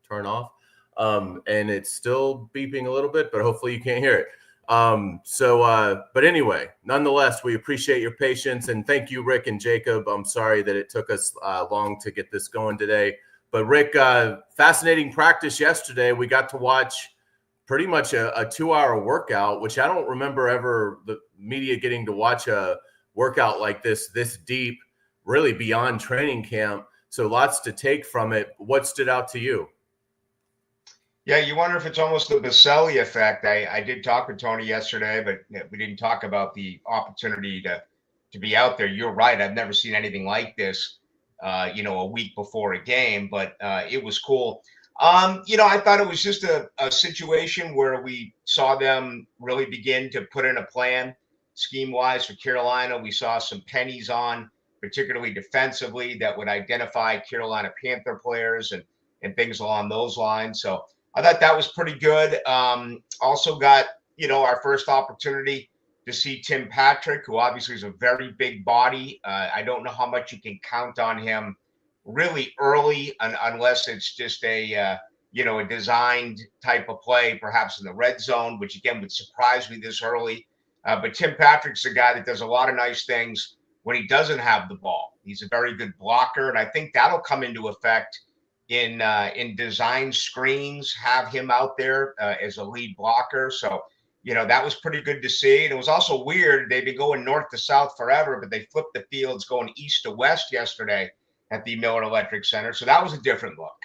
turn off. And it's still beeping a little bit, but hopefully you can't hear it. But anyway, nonetheless, we appreciate your patience, and thank you, Rick and Jacob. I'm sorry that it took us long to get this going today. But Rick, fascinating practice yesterday. We got to watch pretty much a 2-hour workout, which I don't remember ever the media getting to watch a workout like this deep, really beyond training camp. So lots to take from it. What stood out to you? Yeah, you wonder if it's almost the Baselli effect. I did talk with Tony yesterday, but we didn't talk about the opportunity to be out there. You're right. I've never seen anything like this, a week before a game, but it was cool. I thought it was just a situation where we saw them really begin to put in a plan scheme-wise for Carolina. We saw some pennies on, particularly defensively, that would identify Carolina Panther players and things along those lines. So I thought that was pretty good. Also got, our first opportunity to see Tim Patrick, who obviously is a very big body. I don't know how much you can count on him really early, unless it's just a designed type of play, perhaps in the red zone, which again would surprise me this early. But Tim Patrick's a guy that does a lot of nice things when he doesn't have the ball. He's a very good blocker, and I think that'll come into effect in design screens, have him out there as a lead blocker. So, that was pretty good to see. And it was also weird. They've been going north to south forever, but they flipped the fields going east to west yesterday at the Miller Electric Center. So that was a different look.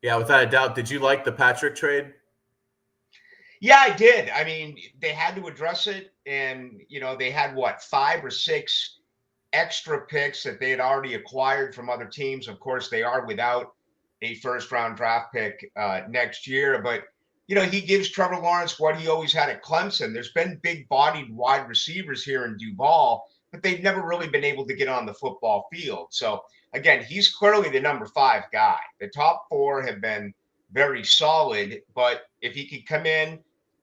Yeah, without a doubt. Did you like the Patrick trade? Yeah, I did. I mean, they had to address it. And, they had 5 or 6 extra picks that they had already acquired from other teams. Of course, they are without a first-round draft pick next year. But, he gives Trevor Lawrence what he always had at Clemson. There's been big-bodied wide receivers here in Duval, but they've never really been able to get on the football field. So, again, he's clearly the number 5 guy. The top 4 have been very solid, but if he could come in,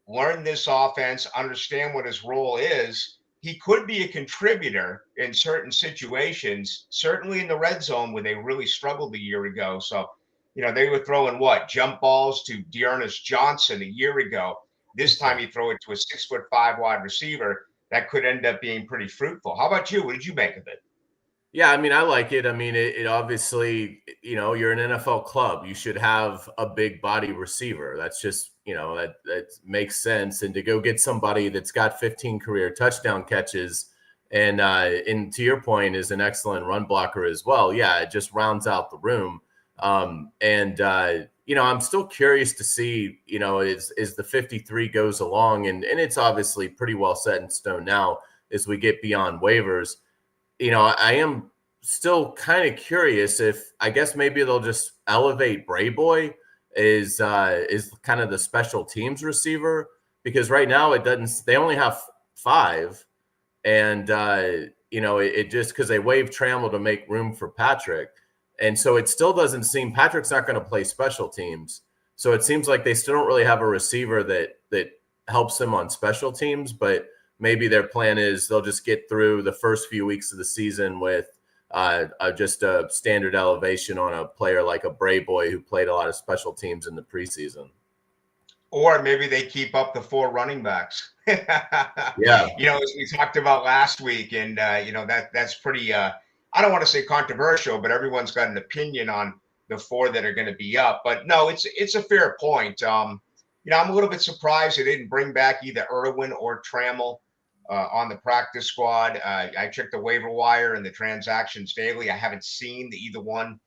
learn this offense, understand what his role is, he could be a contributor in certain situations, certainly in the red zone where they really struggled a year ago. So, they were throwing jump balls to Dearness Johnson a year ago. This time you throw it to a 6'5" wide receiver. That could end up being pretty fruitful. How about you? What did you make of it? Yeah, I mean, I like it. I mean, it obviously, you're an NFL club. You should have a big body receiver. That's just, that makes sense. And to go get somebody that's got 15 career touchdown catches and to your point, is an excellent run blocker as well. Yeah, it just rounds out the room. I'm still curious to see, as the 53 goes along, and it's obviously pretty well set in stone now as we get beyond waivers. I am still kind of curious if, I guess maybe they'll just elevate Brayboy is kind of the special teams receiver, because right now they only have 5, and it just, because they waived Trammell to make room for Patrick, and so it still doesn't seem Patrick's not going to play special teams, so it seems like they still don't really have a receiver that helps them on special teams. But maybe their plan is they'll just get through the first few weeks of the season with just a standard elevation on a player like a Brayboy who played a lot of special teams in the preseason. Or maybe they keep up the 4 running backs. Yeah. As we talked about last week, and that's pretty. I don't want to say controversial, but everyone's got an opinion on the 4 that are going to be up. But no, it's a fair point. I'm a little bit surprised they didn't bring back either Irwin or Trammell on the practice squad. I checked the waiver wire and the transactions daily. I haven't seen that either one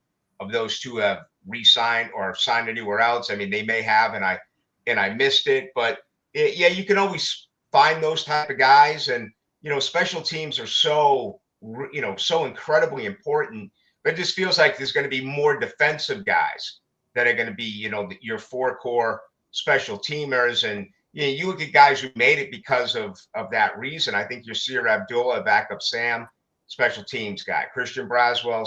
of those 2 have re-signed or signed anywhere else. I mean, they may have, and I missed it. But you can always find those type of guys. And special teams are so incredibly important. But it just feels like there's going to be more defensive guys that are going to be your 4 core special teamers. And you look at guys who made it because of that reason. I think Yasir Abdullah, backup Sam, special teams guy. Christian Braswell,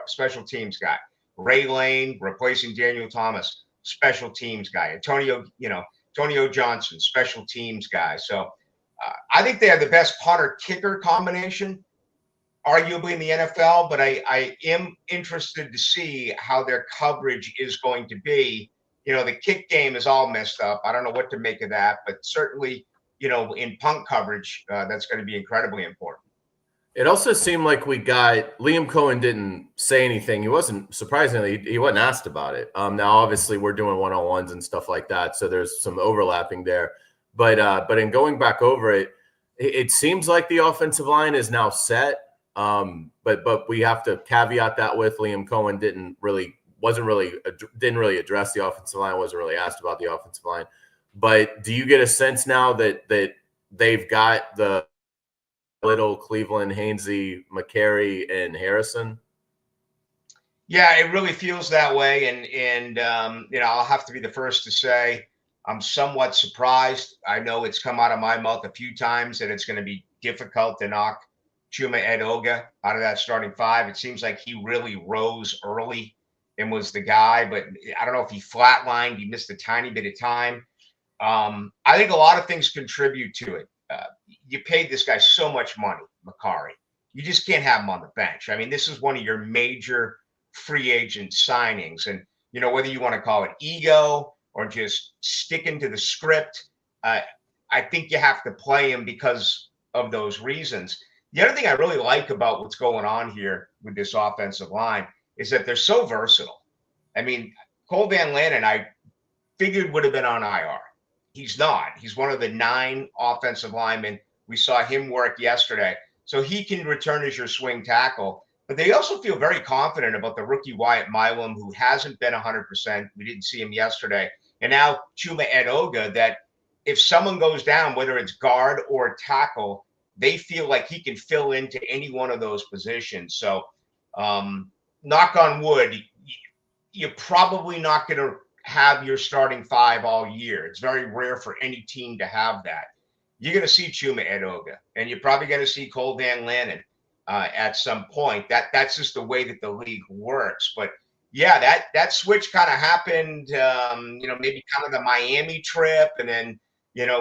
special teams guy. Ray Lane, replacing Daniel Thomas, special teams guy. Antonio Johnson, special teams guy. So I think they have the best punter kicker combination arguably in the NFL, but I am interested to see how their coverage is going to be. The kick game is all messed up. I don't know what to make of that, but certainly, in punt coverage, that's going to be incredibly important. It also seemed like we got Liam Cohen didn't say anything. He wasn't surprisingly he wasn't asked about it. Now obviously we're doing one-on-ones and stuff like that, so there's some overlapping there. But in going back over it, it seems like the offensive line is now set. But we have to caveat that with Liam Cohen didn't really address the offensive line, wasn't really asked about the offensive line. But do you get a sense now that they've got the Little, Cleveland, Hainsey, McCary, and Harrison? Yeah, it really feels that way, and I'll have to be the first to say I'm somewhat surprised. I know it's come out of my mouth a few times that it's going to be difficult to knock Chuma Edoga out of that starting five. It seems like he really rose early and was the guy, but I don't know if he flatlined. He missed a tiny bit of time. I think a lot of things contribute to it. You paid this guy so much money, McCary. You just can't have him on the bench. I mean, this is one of your major free agent signings. And, whether you want to call it ego or just sticking to the script, I think you have to play him because of those reasons. The other thing I really like about what's going on here with this offensive line is that they're so versatile. I mean, Cole Van Lannon, I figured would have been on IR. He's not. He's one of the 9 offensive linemen. We saw him work yesterday. So he can return as your swing tackle. But they also feel very confident about the rookie Wyatt Milam, who hasn't been 100%. We didn't see him yesterday. And now Chuma Edoga, that if someone goes down, whether it's guard or tackle, they feel like he can fill into any one of those positions. So knock on wood, you're probably not going to have your starting 5 all year. It's very rare for any team to have that. You're going to see Chuma Edoga, and you're probably going to see Cole Van Lannon at some point. That's just the way that the league works. But yeah, that switch kind of happened, maybe kind of the Miami trip, and then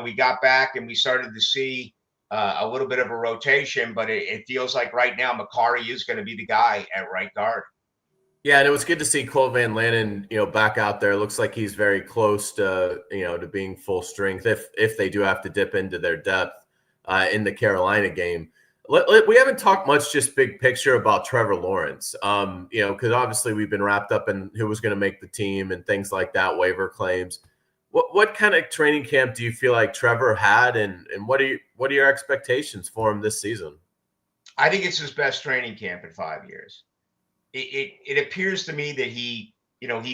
we got back and we started to see a little bit of a rotation. But it feels like right now McCary is going to be the guy at right guard. Yeah, and it was good to see Cole Van Lannon, back out there. It looks like he's very close to, to being full strength if they do have to dip into their depth in the Carolina game. We haven't talked much, just big picture, about Trevor Lawrence, because obviously we've been wrapped up in who was going to make the team and things like that, waiver claims. What kind of training camp do you feel like Trevor had, and what are your expectations for him this season? I think it's his best training camp in 5 years. It appears to me that he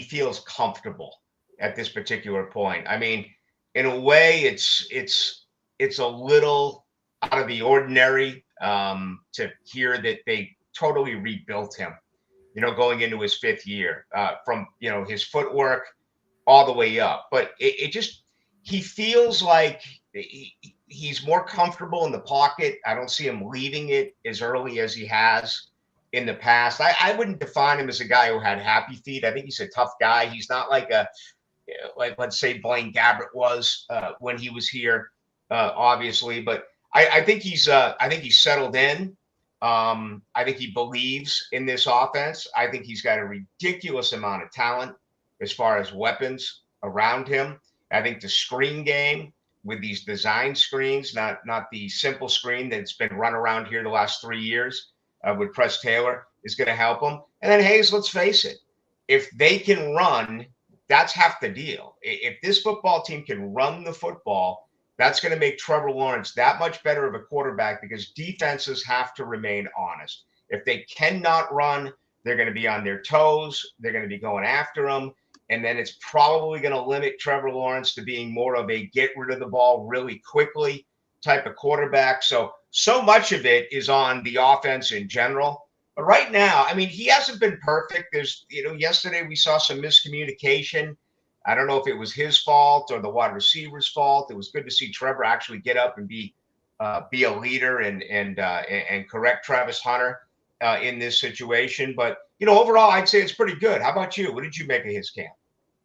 feels comfortable at this particular point. I mean, in a way, it's a little out of the ordinary to hear that they totally rebuilt him, going into his 5th year, from his footwork all the way up. But he feels like he's more comfortable in the pocket. I don't see him leaving it as early as he has in the past. I wouldn't define him as a guy who had happy feet. I think he's a tough guy. He's not like let's say Blaine Gabbert was when he was here, obviously. But I think he's settled in. I think he believes in this offense. I think he's got a ridiculous amount of talent as far as weapons around him. I think the screen game with these design screens, not the simple screen that's been run around here the last 3 years, with Press Taylor, is going to help them. And then Hayes, let's face it, if they can run, that's half the deal. If this football team can run the football, that's going to make Trevor Lawrence that much better of a quarterback, because defenses have to remain honest. If they cannot run, they're going to be on their toes. They're going to be going after them. And then it's probably going to limit Trevor Lawrence to being more of a get rid of the ball really quickly type of quarterback. So much of it is on the offense in general. But right now, I mean, he hasn't been perfect. There's, yesterday we saw some miscommunication. I don't know if it was his fault or the wide receiver's fault. It was good to see Trevor actually get up and be a leader and correct Travis Hunter in this situation. But overall, I'd say it's pretty good. How about you? What did you make of his camp?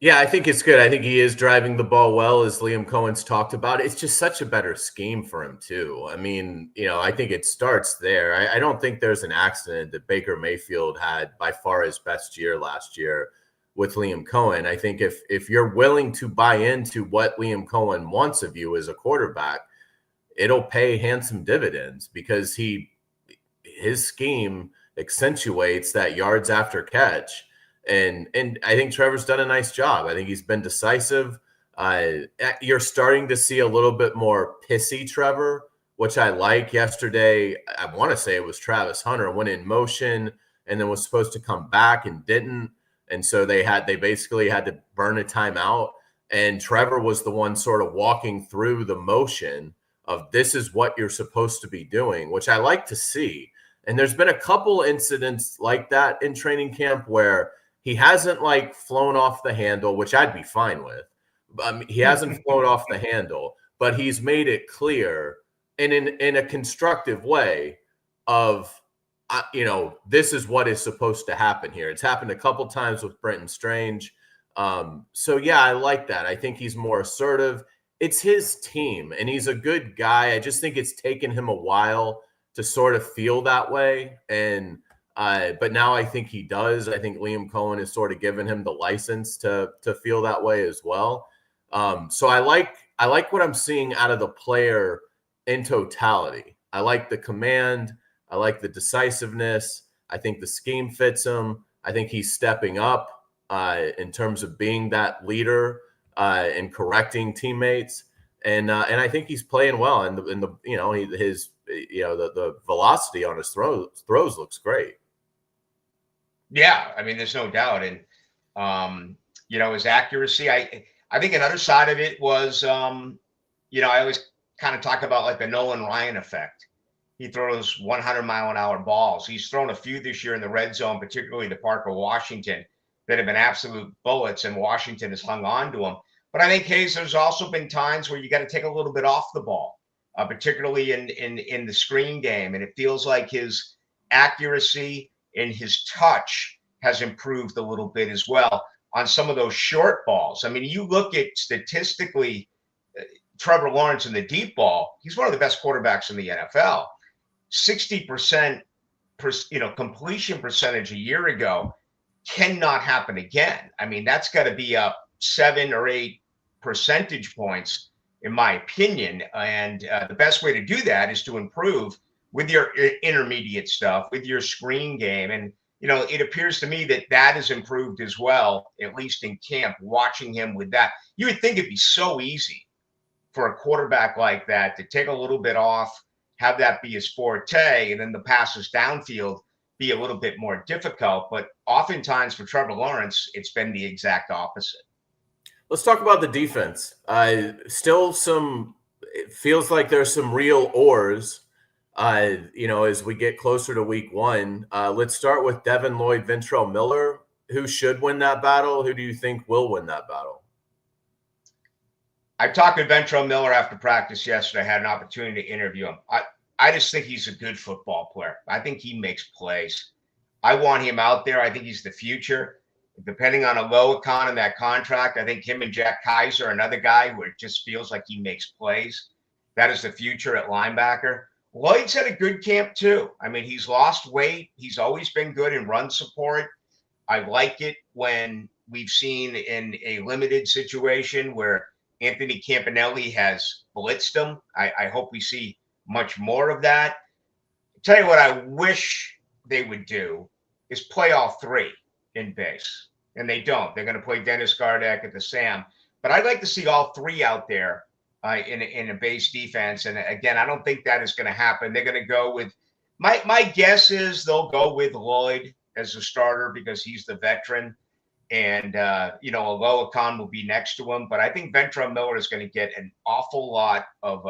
Yeah, I think it's good. I think he is driving the ball well, as Liam Cohen's talked about. It's just such a better scheme for him, too. I mean, I think it starts there. I don't think there's an accident that Baker Mayfield had by far his best year last year with Liam Cohen. I think if you're willing to buy into what Liam Cohen wants of you as a quarterback, it'll pay handsome dividends because his scheme accentuates that yards after catch. And I think Trevor's done a nice job. I think he's been decisive. You're starting to see a little bit more pissy Trevor, which I like. Yesterday, I want to say it was Travis Hunter went in motion and then was supposed to come back and didn't. And so they basically had to burn a timeout. And Trevor was the one sort of walking through the motion of this is what you're supposed to be doing, which I like to see. And there's been a couple incidents like that in training camp where he hasn't like flown off the handle, which I'd be fine with. He hasn't flown off the handle, but he's made it clear and in a constructive way of, this is what is supposed to happen here. It's happened a couple times with Brenton Strange. So yeah, I like that. I think he's more assertive. It's his team and he's a good guy. I just think it's taken him a while to sort of feel that way. But now I think he does. I think Liam Cohen has sort of given him the license to feel that way as well. So I like what I'm seeing out of the player in totality. I like the command. I like the decisiveness. I think the scheme fits him. I think he's stepping up in terms of being that leader and correcting teammates. And I think he's playing well. And the velocity on his throws looks great. Yeah, I mean, there's no doubt. And his accuracy. I think another side of it was, I always kind of talk about like the Nolan Ryan effect. He throws 100-mile-an-hour balls. He's thrown a few this year in the red zone, particularly to Parker Washington, that have been absolute bullets, and Washington has hung on to him. But I think, Hayes, there's also been times where you got to take a little bit off the ball, particularly in the screen game. And it feels like his accuracy and his touch has improved a little bit as well on some of those short balls. I mean, you look at statistically, Trevor Lawrence in the deep ball, he's one of the best quarterbacks in the NFL. 60% completion percentage a year ago cannot happen again. I mean, that's got to be up 7 or 8 percentage points, in my opinion. And the best way to do that is to improve with your intermediate stuff, with your screen game. And, it appears to me that has improved as well, at least in camp, watching him with that. You would think it'd be so easy for a quarterback like that to take a little bit off, have that be his forte, and then the passes downfield be a little bit more difficult. But oftentimes for Trevor Lawrence, it's been the exact opposite. Let's talk about the defense. It feels like there's some real ores, as we get closer to week 1. Let's start with Devin Lloyd, Ventrell Miller. Who should win that battle? Who do you think will win that battle? I talked to Ventrell Miller after practice yesterday. I had an opportunity to interview him. I just think he's a good football player. I think he makes plays. I want him out there. I think he's the future. Depending on a low econ in that contract, I think him and Jack Kaiser, another guy who it just feels like he makes plays. That is the future at linebacker. Lloyd's had a good camp too. I mean, he's lost weight. He's always been good in run support. I like it when we've seen in a limited situation where Anthony Campanelli has blitzed him. I hope we see much more of that. I'll tell you what I wish they would do is play all 3 in base. And they don't. They're going to play Dennis Gardeck at the Sam. But I'd like to see all 3 out there in a base defense. And again, I don't think that is going to happen. They're going to go with my guess is they'll go with Lloyd as a starter because he's the veteran. And, a low econ will be next to him. But I think Ventrell Miller is going to get an awful lot of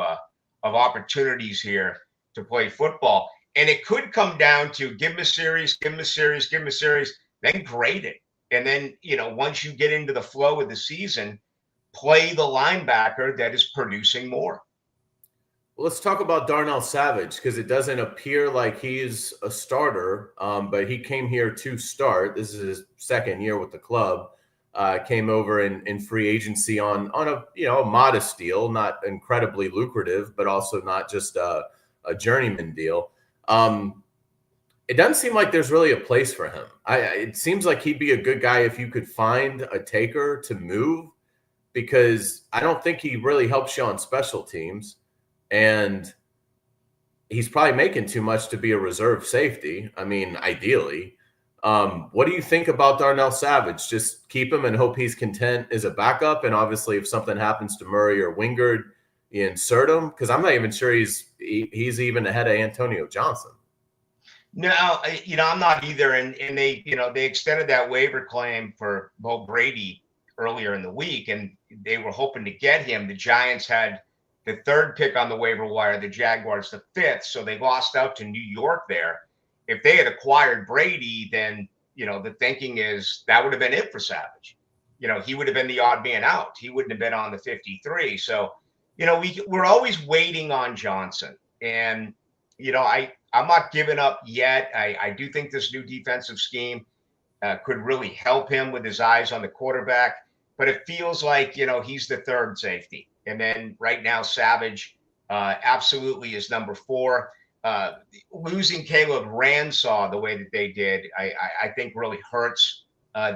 opportunities here to play football. And it could come down to give him a series, then grade it. And then, once you get into the flow of the season, play the linebacker that is producing more. Well, let's talk about Darnell Savage because it doesn't appear like he's a starter, but he came here to start. This is his second year with the club. came over in free agency on a a modest deal, not incredibly lucrative, but also not just a journeyman deal. It doesn't seem like there's really a place for him. It seems like he'd be a good guy if you could find a taker to move, because I don't think he really helps you on special teams, and he's probably making too much to be a reserve safety. I mean, ideally. What do you think about Darnell Savage? Just keep him and hope he's content as a backup, and obviously if something happens to Murray or Wingard, you insert him, because I'm not even sure he's even ahead of Antonio Johnson. No, I'm not either. And they, they extended that waiver claim for Bo Brady earlier in the week, and they were hoping to get him. The Giants had the 3rd pick on the waiver wire, the Jaguars the 5th, so they lost out to New York there. If they had acquired Brady, then, the thinking is that would have been it for Savage. He would have been the odd man out. He wouldn't have been on the 53. So, we're always waiting on Johnson. And, I'm not giving up yet. I do think this new defensive scheme could really help him with his eyes on the quarterback. But it feels like, he's the 3rd safety. And then right now, Savage absolutely is number 4. Losing Caleb Ransaw the way that they did, I think really hurts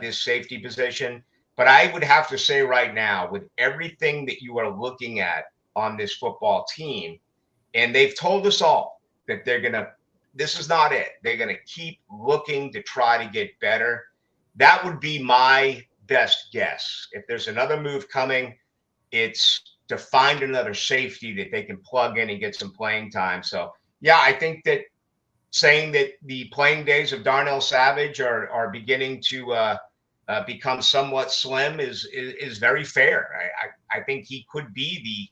this safety position. But I would have to say right now, with everything that you are looking at on this football team, and they've told us all that this is not it. They're going to keep looking to try to get better. That would be my best guess. If there's another move coming, it's to find another safety that they can plug in and get some playing time. So, yeah, I think that saying that the playing days of Darnell Savage are beginning to become somewhat slim is very fair. I think he could be the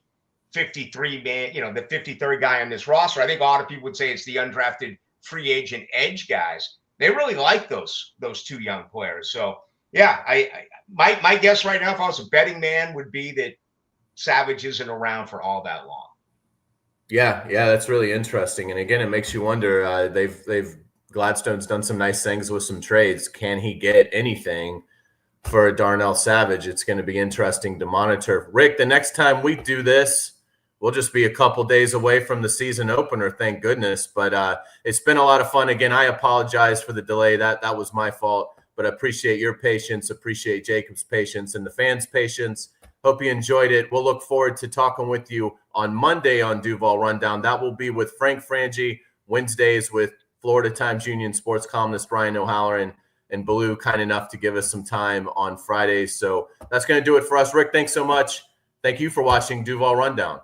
53 man, the 53rd guy on this roster. I think a lot of people would say it's the undrafted free agent edge guys. They really like those 2 young players. So yeah, my guess right now, if I was a betting man, would be that Savage isn't around for all that long. Yeah, that's really interesting. And again, it makes you wonder. Gladstone's done some nice things with some trades. Can he get anything for Darnell Savage? It's going to be interesting to monitor. Rick, the next time we do this, we'll just be a couple days away from the season opener, thank goodness. But it's been a lot of fun. Again, I apologize for the delay. That was my fault. But I appreciate your patience, appreciate Jacob's patience and the fans' patience. Hope you enjoyed it. We'll look forward to talking with you on Monday on Duval Rundown. That will be with Frank Frangie. Wednesdays with Florida Times Union sports columnist Brian O'Halloran, and Baloo kind enough to give us some time on Fridays. So that's going to do it for us. Rick, thanks so much. Thank you for watching Duval Rundown.